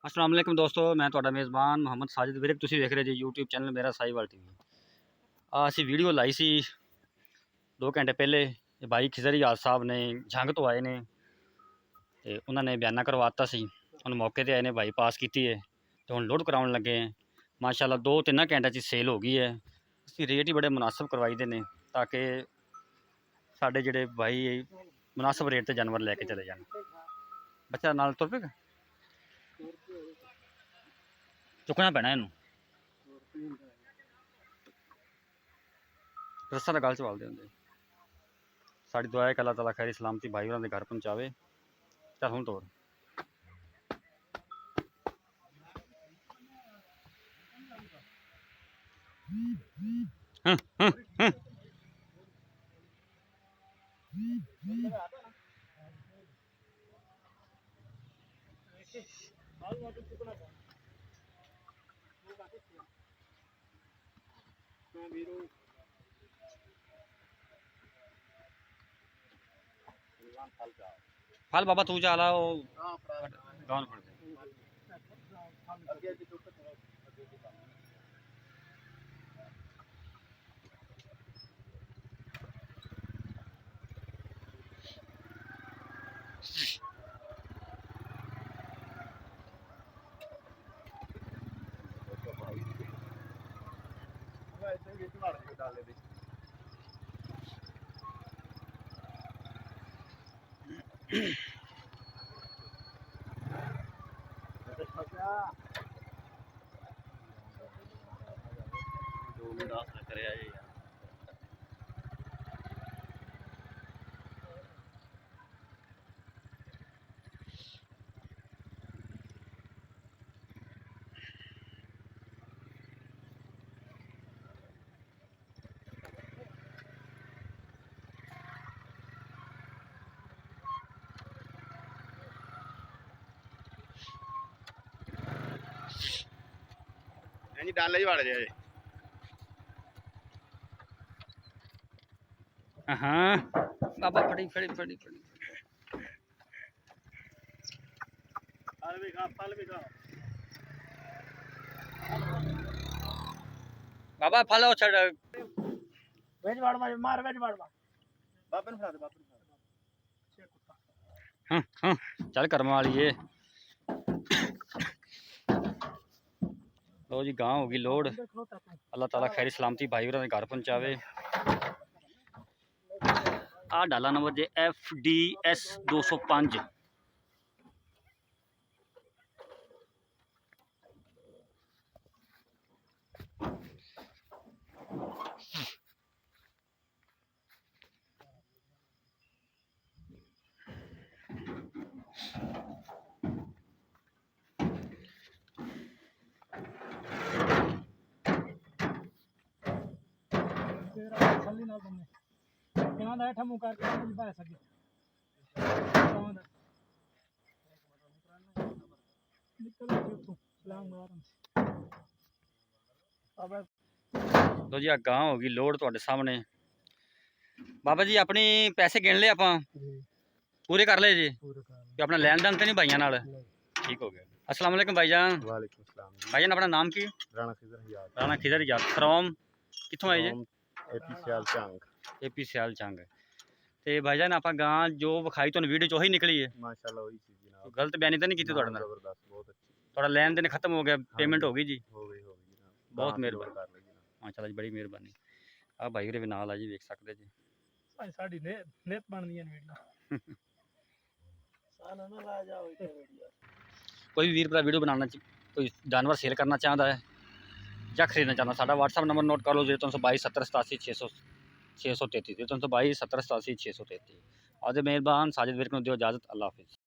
अस्सलाम वालेकुम दोस्तों, मैं ਤੁਹਾਡਾ ਮੇਜ਼ਬਾਨ ਮੁਹੰਮਦ ਸਾजिद ਵੀਰੇ। ਤੁਸੀਂ ਵੇਖ ਰਹੇ ਜੀ YouTube ਚੈਨਲ ਮੇਰਾ ਸਾਈਵਾਲ ਟੀਵੀ। ਅਸੀਂ ਵੀਡੀਓ ਲਾਈ ਸੀ 2 ਘੰਟੇ ਪਹਿਲੇ। ਇਹ ਭਾਈ ਖਿਜ਼ਰ ਯਾਦ ਸਾਹਿਬ ਨੇ ਜੰਗ ਤੋਂ ਆਏ ਨੇ ਤੇ ਉਹਨਾਂ ਨੇ ਬਿਆਨਾ ਕਰਵਾਤਾ ਸੀ। ਹੁਣ ਮੌਕੇ ਤੇ ਆਏ ਨੇ, ਭਾਈ ਪਾਸ ਕੀਤੀ ਹੈ ਤੇ ਹੁਣ ਲੋਡ ਕਰਾਉਣ ਲੱਗੇ हैं। माशाल्लाह 2-3 ਘੰਟੇ 'ਚ ਸੇਲ ਹੋ ਗਈ ਹੈ। ਅਸੀਂ ਰੇਟ ਹੀ ਬੜੇ ਮੁਨਾਸਬ ਕਰਵਾਈਦੇ ਨੇ ਤਾਂ ਕਿ ਸਾਡੇ ਜਿਹੜੇ ਭਾਈ ਮੁਨਾਸਬ ਰੇਟ ਤੇ ਜਾਨਵਰ ਲੈ ਕੇ ਚਲੇ ਜਾਣ। ਬੱਚਾ ਨਾਲ ਤੁਰ ਪਏਗਾ, चुकना पैना इनू रस्सा गल चवालते होंगे। साड़ी दुआ है कि अल्लाह ताला खैर सलामती भाई होरां दे घर पहुँचावे। चल हुण तोड़ फल बाबा तू चाला गाउन फड़ दे। डाले ही वाड़ जाए। हाँ बाबा फड़ी फड़ी फड़ी फड़ी फल भी खा, फल भी खा। बाबा फल छड़ वेज वाड़ मार वेज वाड़ मार। बापन फड़ा दे, बापन फड़ा दे। हाँ चल कर्म वाली है। लो जी गांव होगी लोड। अल्लाह ताला खैर सलामती भाई होरां दे घर पहुंचावे। आ डाला नंबर जे FDS 205। छल्ली नाल बन्ने किना दा ठमू करके नहीं पा सके। निकल के तू सलाम मारन। अब लो जी आ गांव होगी लोड तुहाडे सामने। बाबा जी अपनी पैसे गिन ले आपां पूरे कर ले जी कि अपना लेन देन तो नहीं भाइयों नाल ठीक हो गया। अस्सलाम वालेकुम भाईजान। वालेकुम सलाम। भाईजान अपना नाम की? राणा खिजर याद। राणा खिजर याद। फ्रॉम कित्थों आए जी? एपी सियाल चंग। AP सियाल चंग। ते भाईजान आप गां जो विखाई तुहानूं वीडियो च ओही निकली है? माशाल्लाह वही चीज जनाब। गलत बयानी तो नहीं की तुहाडे नाल? जबरदस्त बहुत अच्छी। थोड़ा लेन देन खत्म हो गया, पेमेंट हो गई जी? हो गई जनाब। बहुत मेहरबानी माशाल्लाह जी, बड़ी मेहरबानी। आ भाई होरे भी नाल आ जी, वेख सकदे जी। साडी नेत बनदियां ने वीडियो। साना ना ला जाओ इते वीडियो। कोई भी वीर भरा वीडियो बनाना कोई जानवर सेल करना चाहता है या खरीदना चाहता, साडा WhatsApp नंबर नोट कर लो 0322 70 87 633 0322 70 87 633। आज मेहरबान साजिद वीर को दियो इजाजत। अल्लाह हाफिज़।